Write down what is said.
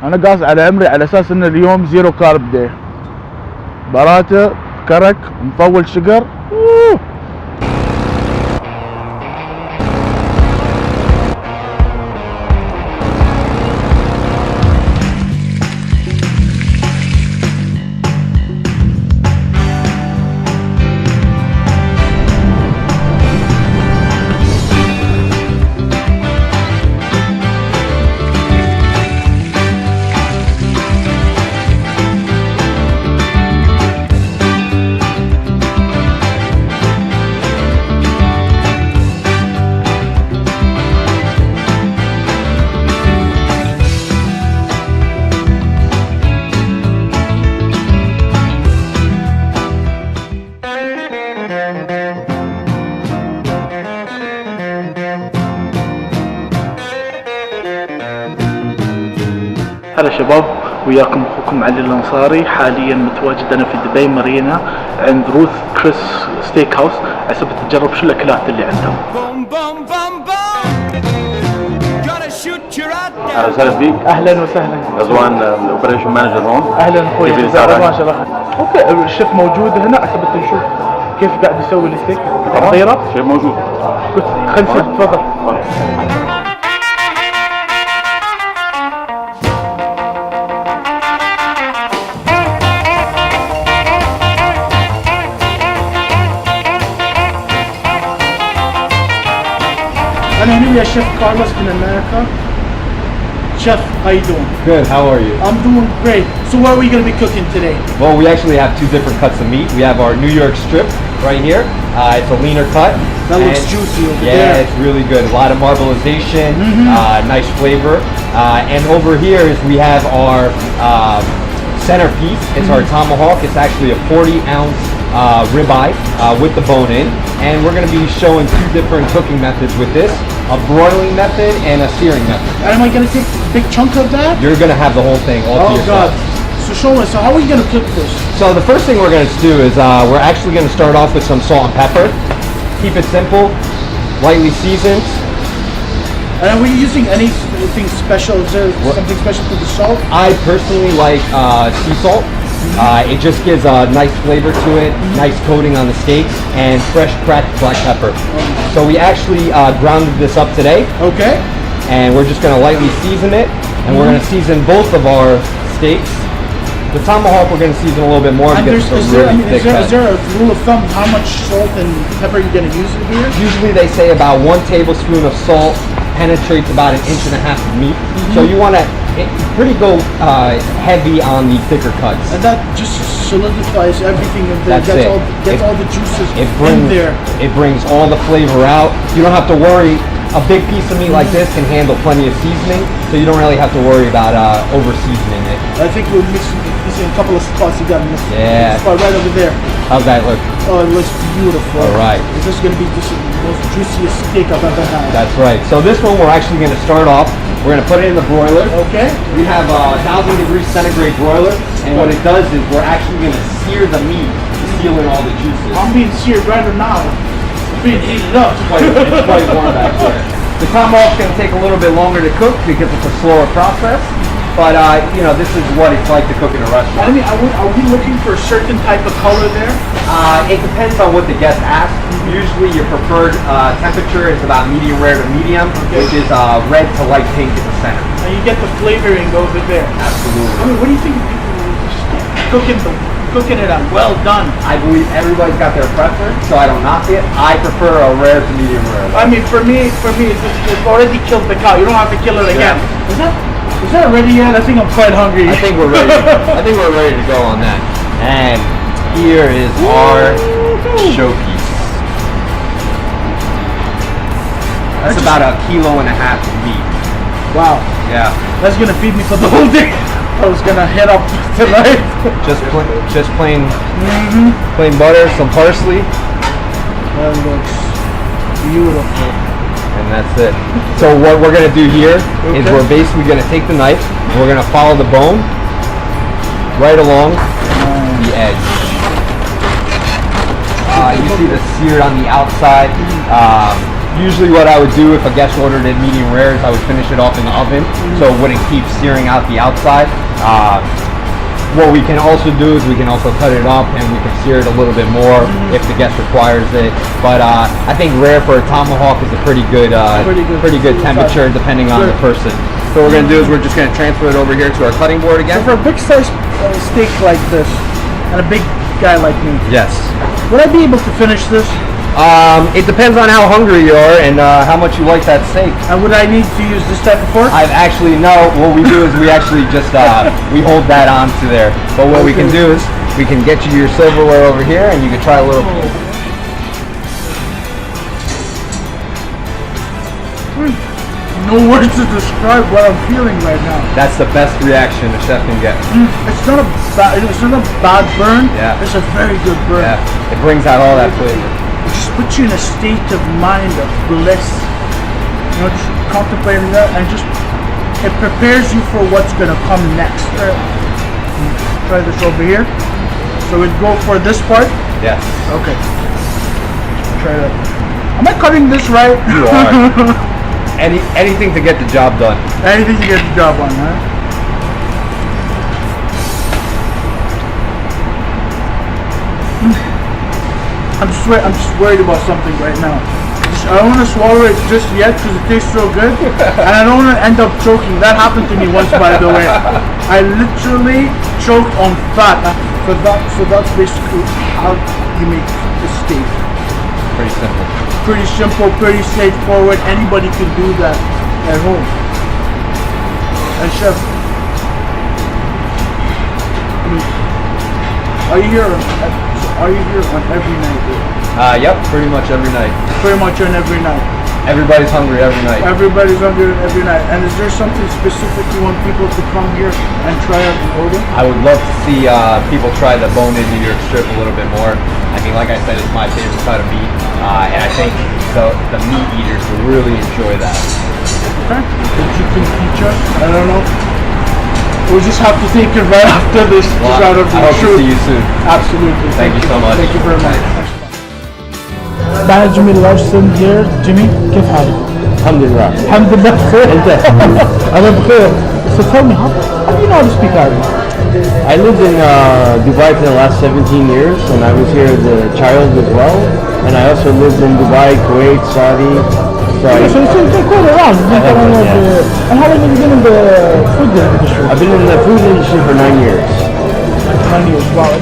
انا قاص على عمري على اساس ان اليوم زيرو كارب داي. براتة كرك مطول شقر. هلا شباب، وياكم اخوكم علي الانصاري. حاليا متواجد انا في دبي مارينا عند روث كريس ستيك هاوس عشان تجرب شو الاكلات اللي عندهم. اهلا وسهلا فيك. اهلا وسهلا. رضوان الاوبريشن مانجر هون. اهلا اخوي رضوان، ما شاء الله. اوكي الشيف موجود هنا عشان نشوف كيف قاعد يسوي الستيك. تحضيره شيء موجود. خلص تفضل. أنا هنا ويا شيف كارلوس من أمريكا. Chef, how you doing? Good, how are you? I'm doing great. So what are we going to be cooking today? Well, we actually have two different cuts of meat. We have our New York strip right here. It's a leaner cut. That looks juicy over there. Yeah, it's really good. A lot of marbleization, nice flavor. And over here is we have our centerpiece. It's our tomahawk. It's actually a 40-ounce ribeye with the bone in. And we're going to be showing two different cooking methods with this. A broiling method and a searing method. And am I going to take a big chunk of that? You're going to have the whole thing all to yourself. God. So show us, so how are we going to cook this? So the first thing we're going to do is we're actually going to start off with some salt and pepper. Keep it simple, lightly seasoned. And are we using anything special? Is there something special to the salt? I personally like sea salt. It just gives a nice flavor to it, nice coating on the steaks, and fresh cracked black pepper. So we actually grounded this up today. Okay. And we're just going to lightly season it, and we're going to season both of our steaks. The tomahawk we're going to season a little bit more because it's a really thick cut. Is there a rule of thumb how much salt and pepper you're going to use in here? Usually they say about 1 tablespoon of salt penetrates about 1.5 inches of meat. So you want to pretty go heavy on the thicker cuts. And that just solidifies everything in there. Gets all the juices in there. It brings all the flavor out. You don't have to worry. A big piece of meat like this can handle plenty of seasoning, so you don't really have to worry about over seasoning it. I think we're mixing this in a couple of spots. You got to mix Yeah. spot right over there. How's that look? Oh, it looks beautiful. All right. This is going to be the most juiciest steak I've ever had. That's right. So this one we're actually going to start off. We're going to put it in the broiler. Okay. We have a 1,000-degree centigrade broiler, and what it does is we're actually going to sear the meat to seal in all the juices. I'm being seared right now. I'm being heated up. It's quite warm back there. The tomahawk's going to take a little bit longer to cook because it's a slower process, but you know, this is what it's like to cook in a restaurant. I mean, are we looking for a certain type of color there? It depends on what the guest asks. Usually your preferred temperature is about medium rare to medium, which is red to light pink in the center. And you get the flavoring over there. Absolutely. I mean, what do you think of people just cooking it on well done? I believe everybody's got their preference, so I don't knock it. I prefer a rare to medium rare. I mean, for me, it's already killed the cow. You don't have to kill it again. Yeah. Is that ready yet? I think I'm quite hungry. I think we're ready. I think we're ready to go on that. And here is our showpiece. That's about 1.5 kilos of meat. Wow. Yeah. That's gonna feed me for the whole day. I was gonna head up tonight. Just plain butter, some parsley. That looks beautiful. And that's it. So what we're gonna do here is we're basically gonna take the knife and we're gonna follow the bone right along the edge. You see the sear on the outside. usually what I would do if a guest ordered it medium rare is I would finish it off in the oven so it wouldn't keep searing out the outside. What we can also do is we can also cut it up and we can sear it a little bit more if the guest requires it. But I think rare for a tomahawk is a pretty good temperature depending on the person. So what we're gonna do is we're just gonna transfer it over here to our cutting board again. So for a big size steak like this, and a big guy like me, Yes. would I be able to finish this? It depends on how hungry you are and how much you like that steak. And would I need to use this type of fork? I've actually, no, what we do is we actually just, we hold that onto there. But what we can do is we can get you your silverware over here and you can try a little. No words to describe what I'm feeling right now. That's the best reaction a chef can get. It's not a bad burn. Yeah. It's a very good burn. Yeah, it brings out all that flavor. It just puts you in a state of mind of bliss. You know, just contemplating that and just it prepares you for what's gonna come next. Try this over here. So we go for this part. Yes. Okay. Try that. Am I cutting this right? You are. Anything to get the job done. Anything to get the job on, huh? I'm just worried about something right now. I don't want to swallow it just yet because it tastes so good, and I don't want to end up choking. That happened to me once, by the way. I literally choked on fat. So that's basically how you make a steak. Pretty simple. Pretty simple, pretty straightforward. Anybody can do that at home. And chef, are you here on every night? Yep, pretty much every night. Pretty much on every night. Everybody's hungry every night. Everybody's hungry every night. And is there something specific you want people to come here and try out the order? I would love to see people try the bone-in New York strip a little bit more. I mean, like I said, it's my favorite cut of meat, and I think the meat eaters will really enjoy that. Okay. If you can teach us, I don't know. We'll just have to take it right after this. Well, I hope to see you soon. Absolutely. Thank you so much. Thank you very much. معنا جيمي لارسون here. Jimmy, كيف حالك؟ الحمد لله. الحمد لله بخير. أنت؟ أنا بخير. So tell me, how do you know how to speak Arabic? I lived in Dubai for the last 17 years, and I was here as a child as well. And I also lived in Dubai, Kuwait, Saudi. So you're quite around. Yeah. And how long have you been in the food industry? I've been in the food industry for 9 years. 9 years, wow.